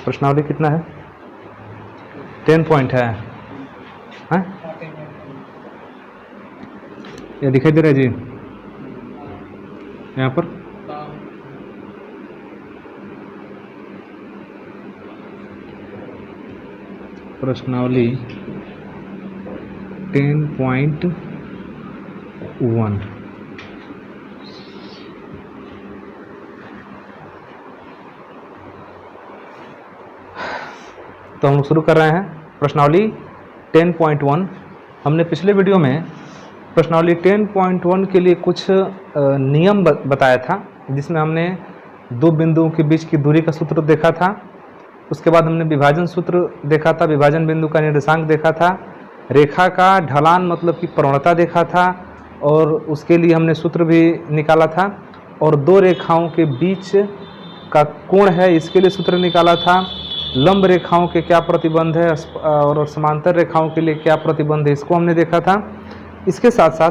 प्रश्नावली कितना है? 10 पॉइंट है, हाँ? ये दिखाई दे रहा है जी यहाँ पर? प्रश्नावली 10.1। तो हम लोग शुरू कर रहे हैं प्रश्नावली 10.1। हमने पिछले वीडियो में प्रश्नावली 10.1 के लिए कुछ नियम बताया था, जिसमें हमने दो बिंदुओं के बीच की दूरी का सूत्र देखा था। उसके बाद हमने विभाजन सूत्र देखा था, विभाजन बिंदु का निर्देशांक देखा था, रेखा का ढलान मतलब कि प्रवणता देखा था, और उसके लिए हमने सूत्र भी निकाला था। और दो रेखाओं के बीच का कोण है, इसके लिए सूत्र निकाला था। लंब रेखाओं के क्या प्रतिबंध है और समांतर रेखाओं के लिए क्या प्रतिबंध है, इसको हमने देखा था। इसके साथ साथ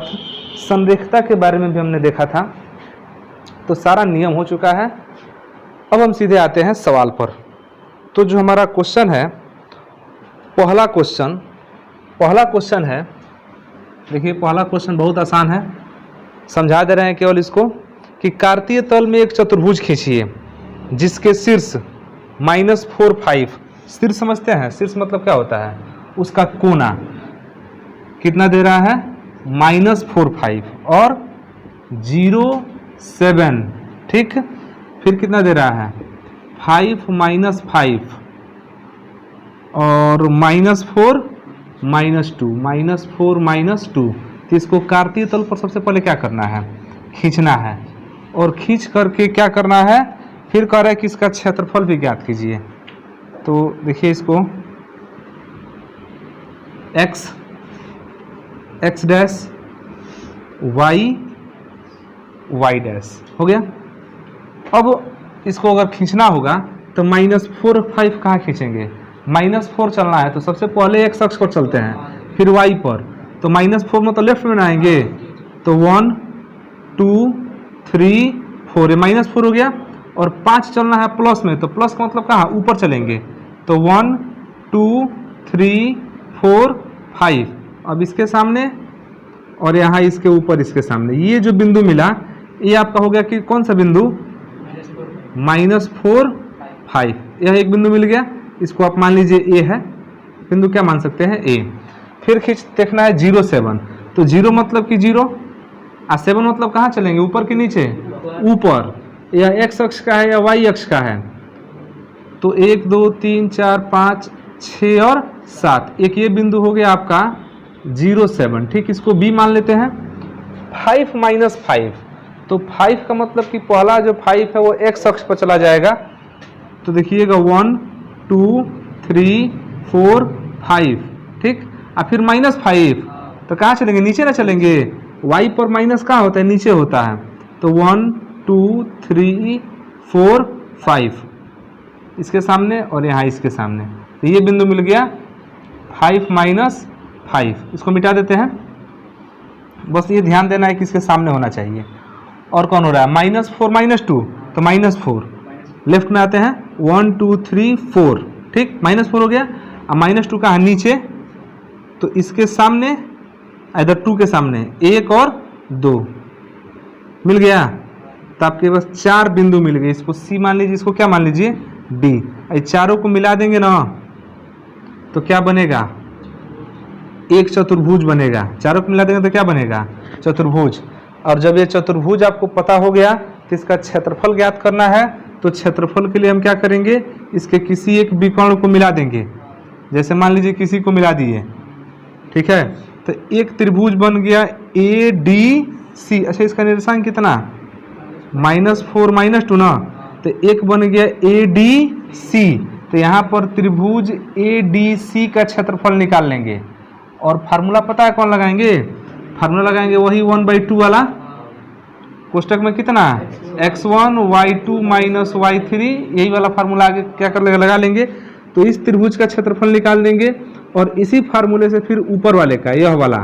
संरेखता के बारे में भी हमने देखा था। तो सारा नियम हो चुका है। अब हम सीधे आते हैं सवाल पर। तो जो हमारा क्वेश्चन है, पहला क्वेश्चन है, देखिए पहला क्वेश्चन बहुत आसान है, समझा दे रहे हैं केवल इसको कि कार्तीय तल में एक चतुर्भुज खींचिए जिसके शीर्ष -4 5, शीर्ष समझते हैं? शीर्ष मतलब क्या होता है? उसका कोना कितना दे रहा है? -4 5 और 0 7, ठीक। फिर कितना दे रहा है? 5 -5 और -4 -2। तो इसको कार्तीय तल पर सबसे पहले क्या करना है? खींचना है। और खींच करके क्या करना है? फिर कह रहा है कि इसका क्षेत्रफल भी ज्ञात कीजिए। तो देखिए इसको x डैश y डैश हो गया। अब इसको अगर खींचना होगा तो -4 5 कहाँ खींचेंगे? -4 चलना है तो सबसे पहले x अक्ष पर चलते हैं, फिर y पर। तो -4 मतलब लेफ्ट में आएंगे, तो 1 2 3 4, -4 हो गया। और 5 चलना है प्लस में, तो प्लस का मतलब कहाँ? ऊपर चलेंगे। तो 1 2 3 4 5। अब इसके सामने और यहाँ इसके ऊपर इसके सामने ये जो बिंदु मिला, ये आपका हो गया कि कौन सा बिंदु? -4 5। यह एक बिंदु मिल गया, इसको आप मान लीजिए ए है, बिंदु क्या मान सकते हैं? ए। फिर खींच देखना है 0 7। तो 0 मतलब कि 0 और 7 मतलब कहाँ चलेंगे? ऊपर के नीचे? ऊपर। या x अक्ष का है या y अक्ष का है? तो 1 2 3 4 5 6 और 7, एक ये बिंदु हो गया आपका 0 7, ठीक। इसको b मान लेते हैं। 5 -5, तो 5 का मतलब कि पहला जो 5 है वो x अक्ष पर चला जाएगा। तो देखिएगा 1 2 3 4 5, ठीक। और फिर -5 तो कहाँ चलेंगे? नीचे ना चलेंगे? y पर माइनस कहाँ होता है? नीचे होता है। तो 1 2 3 4 5 इसके सामने और यहाँ इसके सामने, तो ये बिंदु मिल गया 5 -5। इसको मिटा देते हैं। बस ये ध्यान देना है कि इसके सामने होना चाहिए। और कौन हो रहा है? -4 -2, तो -4। लेफ्ट में आते हैं 1 2 3 4, ठीक। -4 हो गया। और -2 का है नीचे, तो इसके सामने इधर 2 के सामने 1 और 2 मिल गया। तो आपके पास 4 बिंदु मिल गए। इसको सी मान लीजिए, इसको क्या मान लीजिए? डी। ये चारों को मिला देंगे ना तो क्या बनेगा? एक चतुर्भुज बनेगा। चारों को मिला देंगे तो क्या बनेगा? चतुर्भुज। और जब ये चतुर्भुज आपको पता हो गया तो इसका क्षेत्रफल ज्ञात करना है। तो क्षेत्रफल के लिए हम क्या करेंगे? इसके किसी एक विकर्ण को मिला देंगे। जैसे मान लीजिए किसी को मिला दिए, ठीक है। तो एक त्रिभुज बन गया ADC। अच्छा, इसका निर्देशांक कितना? -4 -2 ना, तो एक बन गया ADC। तो यहाँ पर त्रिभुज ADC का क्षेत्रफल निकाल लेंगे। और फार्मूला पता है कौन लगाएंगे? फार्मूला लगाएंगे वही 1/2 वाला। कोष्टक में कितना? x1 y2 - y3, यही वाला फार्मूला आगे क्या कर लेंगे? लगा लेंगे। तो इस त्रिभुज का क्षेत्रफल निकाल देंगे। और इसी फार्मूले से फिर ऊपर वाले का, यह वाला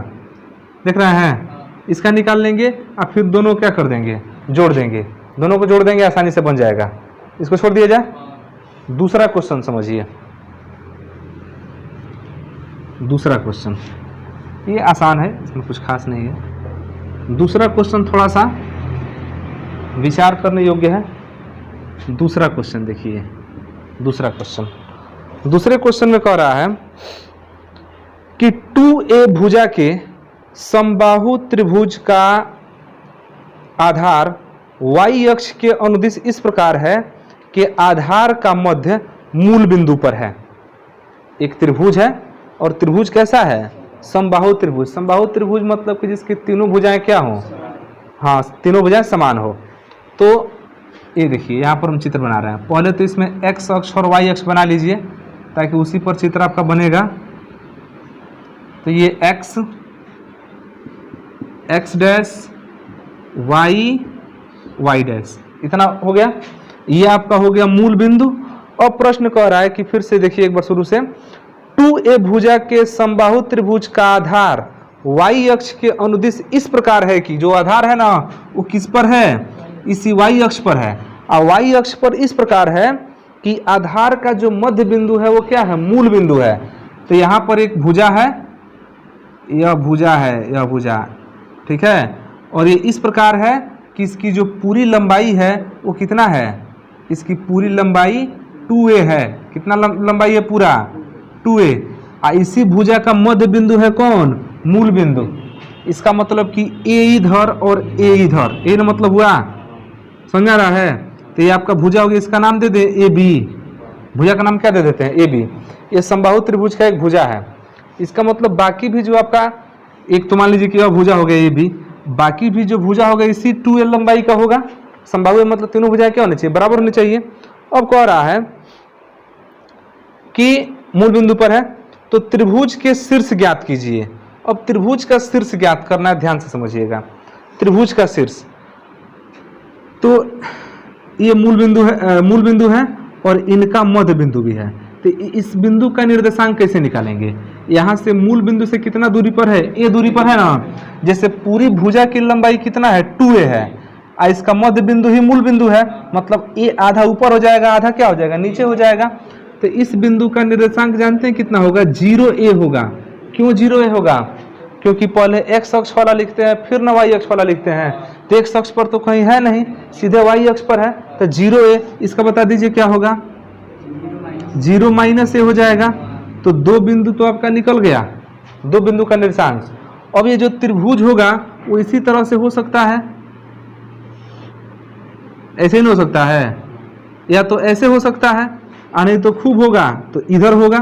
देख रहे हैं, इसका निकाल लेंगे। और फिर दोनों क्या कर देंगे? जोड़ देंगे। दोनों को जोड़ देंगे, आसानी से बन जाएगा। इसको छोड़ दिया जाए, दूसरा क्वेश्चन समझिए, दूसरा क्वेश्चन ये आसान है, इसमें कुछ खास नहीं है। दूसरा क्वेश्चन थोड़ा सा विचार करने योग्य है। दूसरा क्वेश्चन देखिए, दूसरा क्वेश्चन, दूसरे क्वेश्चन में कह रहा है कि 2a भुजा के समबाहु त्रिभुज का आधार y अक्ष के अनुदिश इस प्रकार है कि आधार का मध्य मूल बिंदु पर है। एक त्रिभुज है और त्रिभुज कैसा है? समबाहु त्रिभुज। समबाहु त्रिभुज मतलब कि जिसकी तीनों भुजाएं क्या हो? हाँ, तीनों भुजाएं समान हो। तो ये देखिए यहाँ पर हम चित्र बना रहे हैं। पहले तो इसमें x अक्ष और y अक्ष बना लीजिए ताकि उसी पर चित्र आपका बनेगा। तो ये x डैश y डैश, इतना हो गया। ये आपका हो गया मूल बिंदु। अब प्रश्न कह रहा है कि फिर से देखिए एक बार शुरू से, 2a भुजा के समबाहु त्रिभुज का आधार y अक्ष के अनुदिश इस प्रकार है कि, जो आधार है ना वो किस पर है? इसी y अक्ष पर है। और y अक्ष पर इस प्रकार है कि आधार का जो मध्य बिंदु है वो क्या है? मूल बिंदु है। तो यहाँ पर एक भुजा है, यह भुजा है, यह भुजा, ठीक है। और ये इस प्रकार है कि इसकी जो पूरी लंबाई है वो कितना है? इसकी पूरी लंबाई 2a है। कितना लंबाई है पूरा? 2a। और इसी भुजा का मध्य बिंदु है कौन? मूल बिंदु। इसका मतलब कि a इधर और a इधर, ये ना मतलब हुआ, समझ आ रहा है? तो ये आपका भुजा होगी, इसका नाम दे दे AB। भुजा का नाम क्या दे देते हैं? AB। ये समबाहु त्रिभुज का एक भुजा है। इसका मतलब बाकी भी जो आपका, एक तो मान लीजिए कि यह भुजा हो गया AB, बाकी भी जो भुजा होगा इसी 2a लंबाई का होगा। समबाहु मतलब तीनों भुजाएं क्या होनी चाहिए? बराबर होनी चाहिए। अब कह रहा है कि मूल बिंदु पर है तो त्रिभुज के शीर्ष ज्ञात कीजिए। अब त्रिभुज का शीर्ष ज्ञात करना है, ध्यान से समझिएगा। त्रिभुज का शीर्ष, तो ये मूल बिंदु है और इनका मध्य बिंदु भी है। तो इस बिंदु का निर्देशांक कैसे निकालेंगे? यहाँ से मूल बिंदु से कितना दूरी पर है? a दूरी पर है ना। जैसे पूरी भुजा की लंबाई कितना है? 2a है, और इसका मध्य बिंदु ही मूल बिंदु है, मतलब a आधा ऊपर हो जाएगा, आधा क्या हो जाएगा? नीचे हो जाएगा। तो इस बिंदु का निर्देशांक जानते हैं कितना होगा? 0a होगा। क्यों 0a होगा? क्योंकि पहले x अक्ष वाला लिखते हैं फिर ना y अक्ष वाला लिखते हैं। तो x अक्ष पर तो कहीं है नहीं, सीधे y अक्ष पर है। तो 0a, इसका बता दीजिए क्या होगा? 0 माइनस a हो जाएगा। तो दो बिंदु तो आपका निकल गया, दो बिंदु का निर्देशांक। अब ये जो त्रिभुज होगा वो इसी तरह से हो सकता है, ऐसे ही नहीं हो सकता है, या तो ऐसे हो सकता है, नहीं तो खूब होगा तो इधर होगा।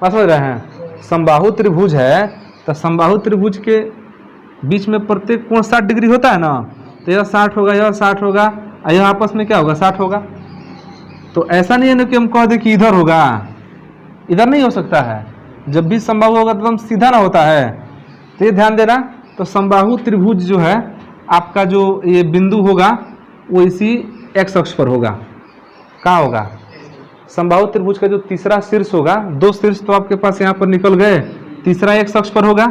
समझ रहे हैं? समबाहु त्रिभुज है तो समबाहु त्रिभुज के बीच में प्रत्येक कोण 60 डिग्री होता है ना। तो यह 60 होगा, यह 60 होगा, और यह आपस में क्या होगा? 60 होगा। तो ऐसा नहीं है ना कि हम कह दें कि इधर होगा, इधर नहीं हो सकता है। जब भी समबाहु होगा तो हम सीधा ना होता है। तो ये ध्यान देना। तो समबाहु त्रिभुज जो है आपका, जो ये बिंदु होगा वो इसी x अक्ष पर होगा। कहाँ होगा? समबाहु त्रिभुज का जो तीसरा शीर्ष होगा, दो शीर्ष तो आपके पास यहाँ पर निकल गए, तीसरा x अक्ष पर होगा।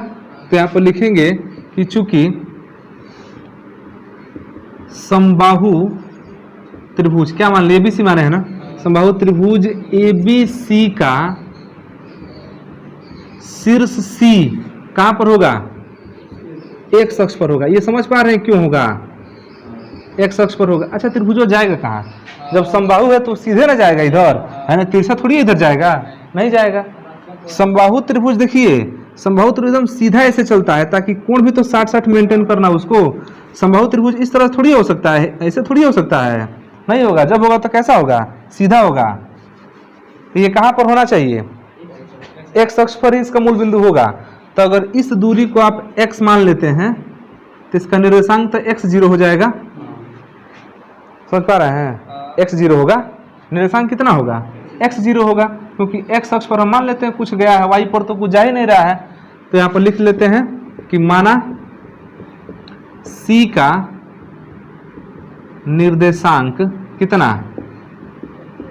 तो यहाँ पर लिखेंगे कि चूंकि समबाहु त्रिभुज, क्या मान लिया? ABC माने है ना। समबाहु त्रिभुज ABC का शीर्ष C कहाँ पर होगा? x अक्ष पर होगा। ये समझ पा रहे हैं क्यों होगा? x अक्ष पर होगा। अच्छा, त्रिभुज जाएगा कहाँ? जब समबाहु है तो सीधे ना जाएगा इधर, है ना, तिरछा थोड़ी इधर जाएगा, नहीं जाएगा। समबाहु त्रिभुज देखिए, समबाहु त्रिभुज एकदम सीधा ऐसे चलता है ताकि कोण भी तो 60-60 मेंटेन करना उसको। समबाहु त्रिभुज इस तरह थोड़ी हो सकता है, ऐसे थोड़ी हो सकता है, नहीं होगा। जब होगा तो कैसा होगा? सीधा होगा। तो ये कहाँ पर होना चाहिए? x अक्ष पर ही इसका मूल बिंदु होगा। तो अगर इस दूरी को आप x मान लेते हैं तो इसका निर्देशांक तो x 0 हो जाएगा। समझ पा रहे हैं? x 0 होगा। निर्देशांक कितना होगा? x 0 होगा, क्योंकि x अक्ष पर हम मान लेते हैं कुछ गया है, y पर तो कुछ जा ही नहीं रहा है। तो यहाँ पर लिख लेते हैं कि माना C का निर्देशांक कितना?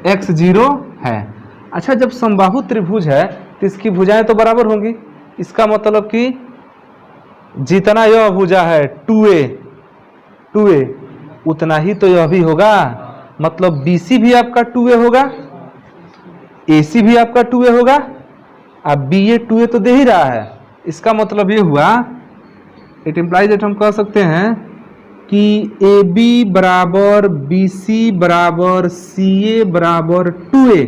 x 0 है। अच्छा, जब समबाहु त्रिभुज है तो इसकी भुजाएं तो बराबर होंगी। इसका मतलब कि जितना यह भुजा है 2a उतना ही तो यह भी होगा। मतलब BC भी आपका 2a होगा, AC भी आपका 2a होगा। अब BA 2a तो दे ही रहा है, इसका मतलब ये हुआ, इट इम्प्लाइज दैट हम कह सकते हैं कि AB बराबर BC बराबर CA बराबर 2a।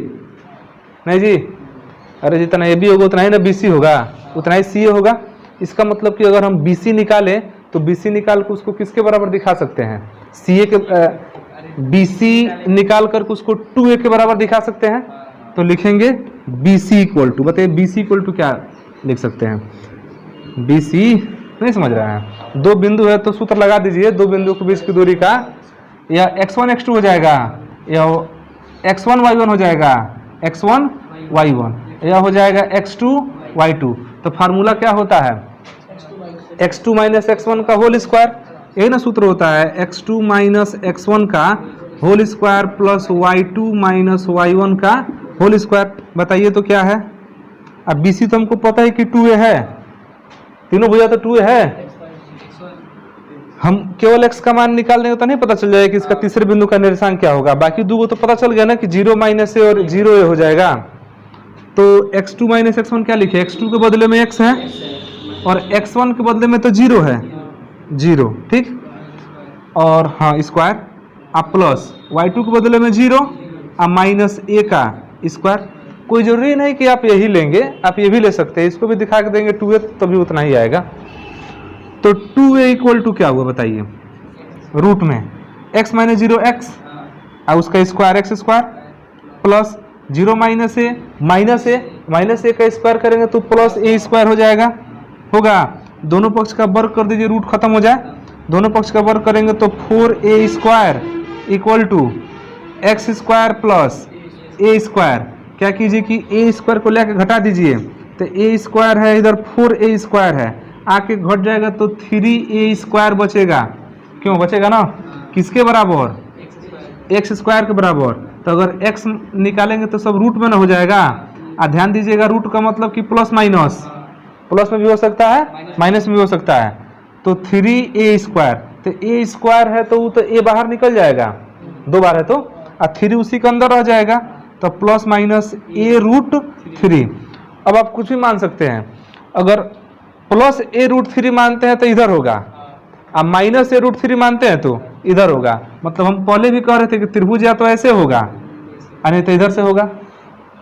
नहीं जी, अरे जितना AB होगा उतना ही ना BC होगा, उतना ही CA होगा। इसका मतलब कि अगर हम BC निकालें तो BC निकाल कर उसको किसके बराबर दिखा सकते हैं, CA के, BC निकाल कर उसको 2a के बराबर दिखा सकते हैं। तो लिखेंगे BC इक्वल टू, बताइए BC इक्वल टू क्या लिख सकते हैं, BC नहीं समझ रहे हैं, दो बिंदु है तो सूत्र लगा दीजिए, दो बिंदु के बीच की दूरी का, या x1 x2 हो जाएगा, या x1 y1 हो जाएगा, x1 y1, या हो जाएगा x2 y2। तो फार्मूला क्या होता है, x2 माइनस x1 का होल स्क्वायर, यही ना सूत्र होता है, x2 माइनस x1 का whole square plus y2 minus y1 का होल स्क्वायर। बताइए तो क्या है। अब BC तो हमको पता है कि 2a है, तीनों भुजा तो 2a है, हम केवल x का मान निकाल देंगे तो नहीं पता चल जाएगा कि इसका तीसरे बिंदु का निर्देशांक क्या होगा। बाकी दो तो पता चल गया ना कि 0 माइनस a और 0a हो जाएगा। तो x2 माइनस x1 क्या लिखे, x2 के बदले में x है और x1 के बदले में तो 0 है, 0, ठीक। और हाँ स्क्वायर, आप प्लस y2 के बदले में 0 और माइनस a का स्क्वायर। कोई जरूरी नहीं कि आप यही लेंगे, आप ये भी ले सकते हैं, इसको भी दिखा के देंगे 2a तो भी उतना ही आएगा। तो 2a इक्वल टू क्या हुआ बताइए, रूट में x माइनस 0 x और उसका square x square plus 0 minus a minus a का स्क्वायर करेंगे तो प्लस a स्क्वायर हो जाएगा, होगा। दोनों पक्ष का वर्ग कर दीजिए, रूट खत्म हो जाए, दोनों पक्ष का वर्ग करेंगे तो 4a square equal to x square plus a square. क्या कीजिए कि a स्क्वायर को लेकर घटा दीजिए, तो a स्क्वायर है इधर 4a स्क्वायर है, आके घट जाएगा तो 3a स्क्वायर बचेगा। क्यों बचेगा ना, किसके बराबर, x स्क्वायर के बराबर। तो अगर x निकालेंगे तो सब रूट में ना हो जाएगा। ध्यान दीजिएगा, रूट का मतलब कि प्लस माइनस, प्लस में भी हो सकता है माइनस में भी हो सकता है। तो 3a स्क्वायर, तो a स्क्वायर है तो वो तो a बाहर निकल जाएगा, दो बार है तो, और 3 उसी के अंदर रह जाएगा, तो प्लस माइनस a रूट 3। अब आप कुछ भी मान सकते हैं, अगर प्लस a रूट 3 मानते हैं तो इधर होगा, अब माइनस a रूट 3 मानते हैं तो इधर होगा। मतलब हम पहले भी कह रहे थे कि त्रिभुज या तो ऐसे होगा नहीं तो इधर से होगा।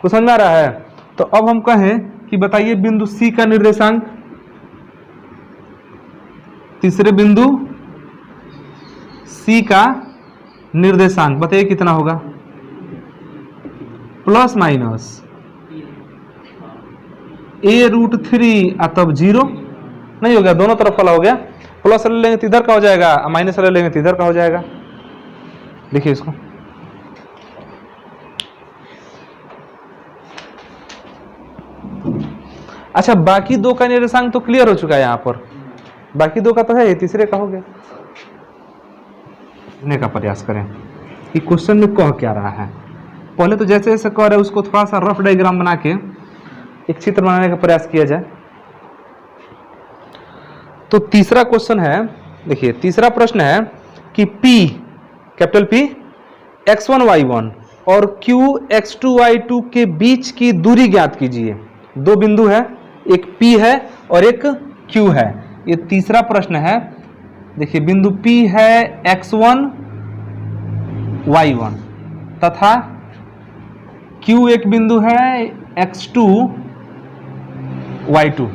कुछ समझ आ रहा है। तो अब हम कहें कि बताइए बिंदु C का निर्देशांक, तीसरे बिंदु C का निर्देशांक बताइए कितना होगा, प्लस माइनस a रूट 3 तब 0 नहीं हो गया, दोनों तरफ वाला हो गया। प्लस ले लेंगे तो इधर का हो जाएगा, माइनस ले लेंगे तो इधर का हो जाएगा। देखिए इसको, अच्छा बाकी दो का निर्देशांक तो क्लियर हो चुका है यहाँ पर, बाकी दो का तो है, तीसरे का हो गया। लिखने का प्रयास करें कि क्वेश्चन में कह क्या रहा है। पहले तो जैसे जैसे कह रहे उसको थोड़ा सा रफ डायग्राम बना के एक चित्र बनाने का प्रयास किया जाए। तो तीसरा क्वेश्चन है, देखिए तीसरा प्रश्न है कि P capital P x1 y1 और Q x2 y2 के बीच की दूरी ज्ञात कीजिए। दो बिंदु है, एक P है और एक Q है। ये तीसरा प्रश्न है। देखिए बिंदु P है x1 y1 तथा Q एक बिंदु है x2 y2,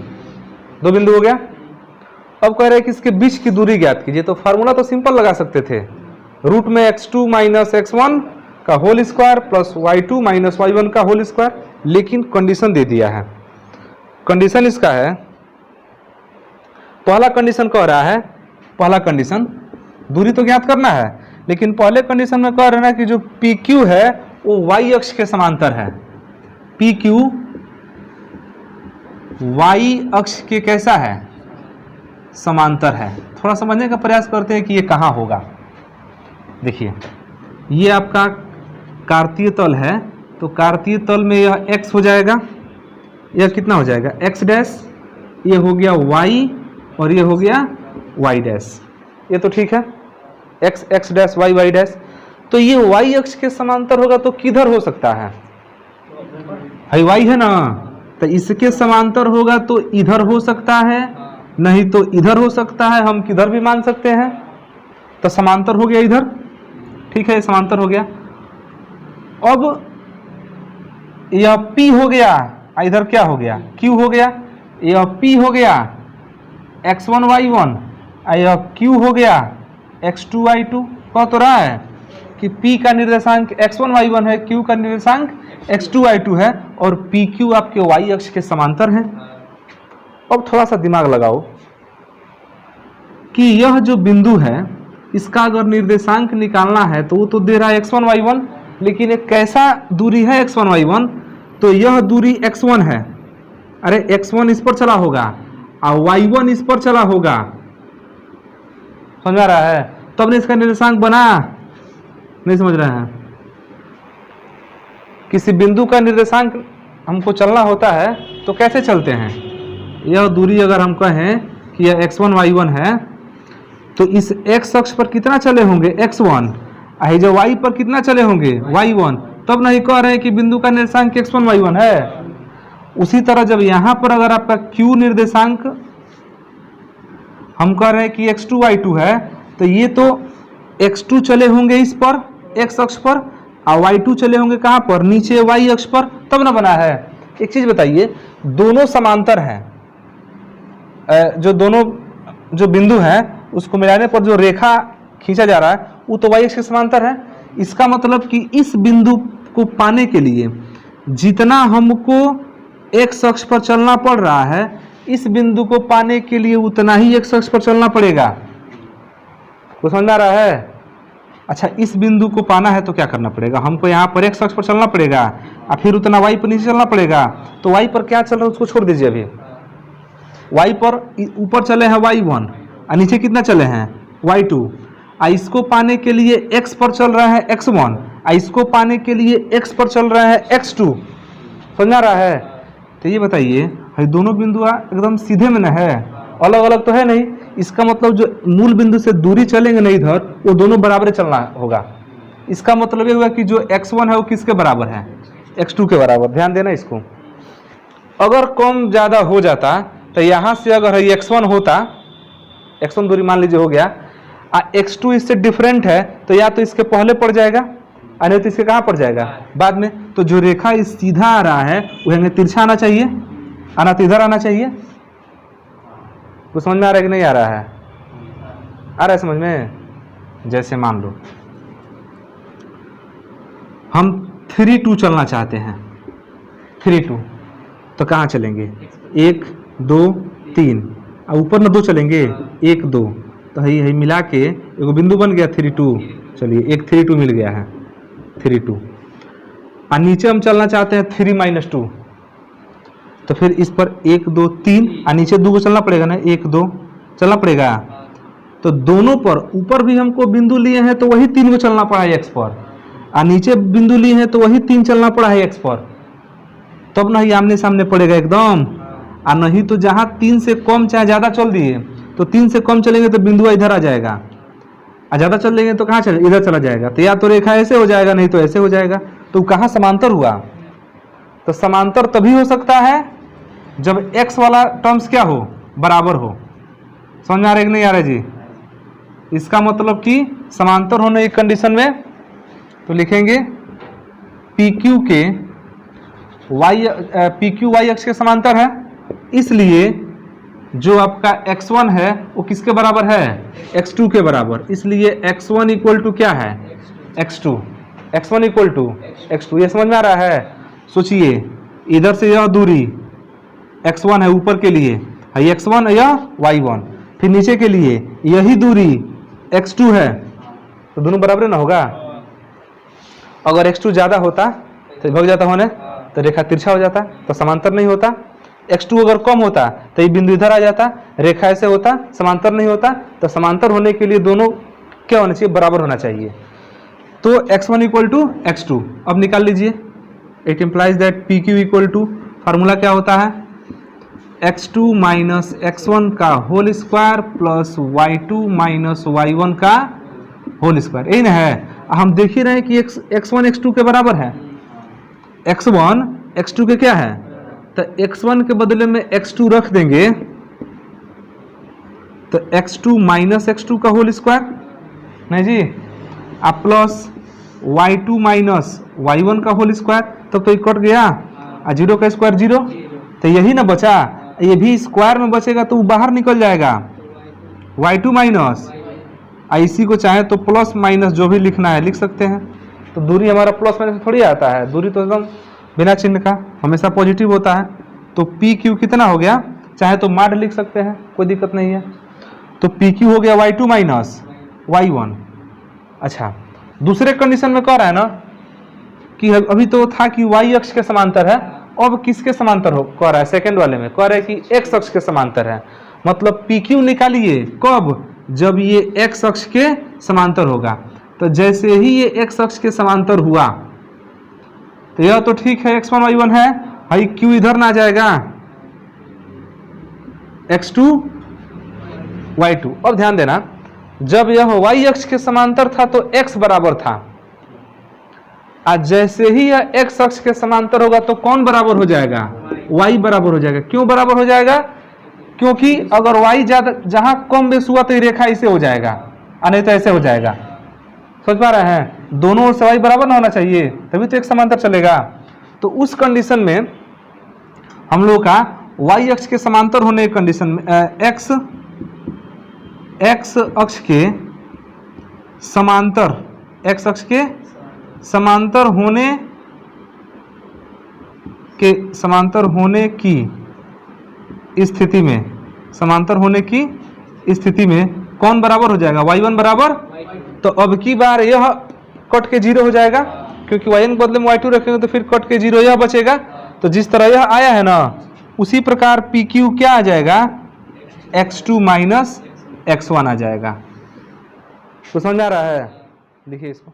दो बिंदु हो गया। अब कह रहे हैं कि इसके बीच की दूरी ज्ञात कीजिए। तो फार्मूला तो सिंपल लगा सकते थे, रूट में x2 माइनस x1 का whole square plus y2 minus y1 का होल स्क्वायर, लेकिन कंडीशन दे दिया है। कंडीशन इसका है, पहला कंडीशन कह रहा है, पहला कंडीशन दूरी तो ज्ञात करना है, लेकिन पहले कंडीशन में कह रहे हैं कि जो PQ है वो y अक्ष के समांतर है। PQ y अक्ष के कैसा है, समांतर है। थोड़ा समझने का प्रयास करते हैं कि ये कहाँ होगा। देखिए ये आपका कार्तीय तल है, तो कार्तीय तल में यह x हो जाएगा, यह कितना हो जाएगा x डैश, ये हो गया y और ये हो गया y डैश। ये तो ठीक है, x x dash y y dash. तो ये y अक्ष के समांतर होगा तो किधर हो सकता है? y है ना, तो इसके समांतर होगा तो इधर हो सकता है, नहीं तो इधर हो सकता है, हम किधर भी मान सकते हैं। तो समांतर हो गया इधर, ठीक है, समांतर हो गया। अब यह P हो गया, इधर क्या हो गया? Q हो गया। यह P हो गया x1 y1, यह Q हो गया x2 y2। कह तो रहा है कि P का निर्देशांक x1 y1 है, Q का निर्देशांक x2 y2 है, और PQ आपके y अक्ष के समांतर है। अब थोड़ा सा दिमाग लगाओ कि यह जो बिंदु है इसका अगर निर्देशांक निकालना है तो वो तो दे रहा है x1 y1, लेकिन एक कैसा दूरी है x1 y1? तो यह दूरी x1 है, अरे x1 इस पर चला होगा और y1 इस पर चला होगा, समझ आ रहा है? तो हमने इसका निर्देशांक बना, नहीं समझ रहे हैं? किसी बिंदु का निर्देशांक हमको चलना होता है तो कैसे चलते हैं? यह दूरी अगर हम कहें कि यह x1 y1 है तो इस x अक्ष पर कितना चले होंगे? x1, जो y पर कितना चले होंगे? y1। तब नहीं कह रहे हैं कि बिंदु का निर्देशांक x1 y1 है। उसी तरह जब यहाँ पर अगर आपका q निर्देशांक हम कह रहे हैं कि x2 y2 है, तो ये तो x2 चले होंगे इस पर x अक्ष पर, और y2 चले होंगे कहाँ पर? नीचे y अक्ष पर, तब ना बना है। एक चीज बताइए, दोनों समांतर हैं, जो दोनों जो बिंदु हैं उसको मिलाने पर जो रेखा खींचा जा रहा है वो तो y अक्ष के समांतर है। इसका मतलब कि इस बिंदु को पाने के लिए जितना हमको x अक्ष पर चलना पड़ रहा है, इस बिंदु को पाने के लिए उतना ही x अक्ष पर चलना पड़ेगा। कुछ समझ आ रहा है? अच्छा, इस बिंदु को पाना है तो क्या करना पड़ेगा? हमको यहाँ पर x अक्ष पर चलना पड़ेगा और फिर उतना y पर नीचे चलना पड़ेगा। तो y पर क्या चल रहा है उसको छोड़ दीजिए। अभी y पर ऊपर चले हैं y1 और नीचे कितना चले हैं? y2। इसको पाने के लिए x पर चल रहा है x1, इसको पाने के लिए x पर चल रहा है x2। समझ आ रहा है? तो ये बताइए, दोनों बिंदु एकदम सीधे में न है, अलग अलग तो है नहीं। इसका मतलब जो मूल बिंदु से दूरी चलेंगे नहीं इधर, वो दोनों बराबर चलना होगा। इसका मतलब ये हुआ कि जो x1 है वो किसके बराबर है? x2 के बराबर। ध्यान देना इसको। अगर कम ज़्यादा हो जाता तो यहाँ से अगर x1 होता, x1 दूरी मान लीजिए हो गया, x2 इससे डिफरेंट है तो या तो इसके पहले पड़ जाएगा और नहीं तो इसके कहाँ पड़ जाएगा? बाद में। तो जो रेखा इस सीधा आ रहा है वो हमें तिरछा आना चाहिए, आना तो इधर आना चाहिए। कुछ समझ में आ रहा है कि नहीं आ रहा है? आ रहा है समझ में? जैसे मान लो हम 3-2 चलना चाहते हैं, 3-2, तो कहाँ चलेंगे? 1 2 3, और ऊपर न 2 चलेंगे, 1 2, तो यही मिला के एक बिंदु बन गया 3-2। चलिए, एक 3-2 मिल गया है, 3-2। और नीचे हम चलना चाहते हैं 3-2, तो फिर इस पर 1 2 3 और नीचे 2 को चलना पड़ेगा ना, 1 2 चलना पड़ेगा। तो दोनों पर, ऊपर भी हमको बिंदु लिए हैं तो वही 3 को चलना पड़ा है x पर, और नीचे बिंदु लिए हैं तो वही 3 चलना पड़ा है x पर। तब ना ही आमने सामने पड़ेगा एकदम। और नहीं तो जहाँ 3 से कम चाहे ज़्यादा चल दिए तो 3 से कम चलेंगे तो बिंदु इधर आ जाएगा, और ज़्यादा चल लेंगे तो कहाँ चले? इधर चला जाएगा। तो या तो रेखा ऐसे हो जाएगा, नहीं तो ऐसे हो जाएगा। तो कहाँ समांतर हुआ? तो समांतर तभी हो सकता है जब x वाला टर्म्स क्या हो? बराबर हो। समझ में आ रहा है कि नहीं आ रहा है जी? इसका मतलब कि समांतर होने की कंडीशन में तो लिखेंगे PQ के PQ y अक्ष के समांतर है, इसलिए जो आपका x1 है वो किसके बराबर है? x2 के बराबर। इसलिए x1 इक्वल टू क्या है? x2। x1 equal to x2। ये समझ में आ रहा है? सोचिए, इधर से यह दूरी x1 है ऊपर के लिए, x1 या y1, फिर नीचे के लिए यही दूरी x2 है, तो दोनों बराबर ना होगा। अगर x2 ज़्यादा होता तो भाग जाता होने, तो रेखा तिरछा हो जाता, तो समांतर नहीं होता। x2 अगर कम होता तो ये बिंदु इधर आ जाता, रेखा ऐसे होता, समांतर नहीं होता। तो समांतर होने के लिए दोनों क्या होना चाहिए? बराबर होना चाहिए। तो x1 इक्वल टू x2 अब निकाल लीजिए। It implies that PQ equal to, formula क्या होता है? x2 माइनस x1 का whole square plus y2 minus y1 का होल स्क्वायर, यही ना है। हम देख ही रहे हैं कि x1 x2 के बराबर है, x1 x2 के क्या है, तो x1 के बदले में x2 रख देंगे तो x2 माइनस x2 का होल स्क्वायर, नहीं जी, आप प्लस y2 माइनस y1 का होल स्क्वायर, तब तो ये कट गया, और 0 का स्क्वायर 0, तो यही ना बचा, ये भी स्क्वायर में बचेगा तो वो बाहर निकल जाएगा, y2 माइनस, इसी को चाहे तो प्लस माइनस जो भी लिखना है लिख सकते हैं। तो दूरी हमारा प्लस माइनस थोड़ी आता है, दूरी तो एकदम बिना चिन्ह का हमेशा पॉजिटिव होता है। तो पी क्यू कितना हो गया, चाहे तो माड लिख सकते हैं, कोई दिक्कत नहीं है। तो पी क्यू हो गया y2 माइनस y1। अच्छा, दूसरे कंडीशन में कह रहा है ना कि अभी तो था कि y अक्ष के समांतर है, अब किसके समांतर हो, कह रहा है सेकंड वाले में कह रहा है कि x अक्ष के समांतर है। मतलब पी क्यू निकालिए कब, जब ये x अक्ष के समांतर होगा। तो जैसे ही ये x अक्ष के समांतर हुआ तो यह तो ठीक है x1 y1 है, भाई q इधर ना जाएगा, x2 y2। अब ध्यान देना, जब यह y अक्ष के समांतर था तो x बराबर था, आज जैसे ही यह x अक्ष के समांतर होगा तो कौन बराबर हो जाएगा, y बराबर हो जाएगा। क्यों बराबर हो जाएगा, क्योंकि अगर y ज्यादा जहां कम बेस हुआ तो ये रेखा ऐसे हो जाएगा, और नहीं तो ऐसे हो जाएगा। समझ पा रहे हैं, दोनों ओर से y बराबर ना होना चाहिए, तभी तो एक समांतर चलेगा। तो उस कंडीशन में हम लोग का y अक्ष के समांतर होने की कंडीशन में x अक्ष के समांतर, x अक्ष के समांतर होने की स्थिति में, समांतर होने की स्थिति में कौन बराबर हो जाएगा, y1 बराबर। तो अब की बार यह कट के 0 हो जाएगा, क्योंकि y1 के बदले में y2 रखेंगे तो फिर कट के 0 यह बचेगा। तो जिस तरह यह आया है ना, उसी प्रकार पी क्यू क्या आ जाएगा, x2 माइनस x1 आ जाएगा। तो समझ आ रहा है, देखिए इसको।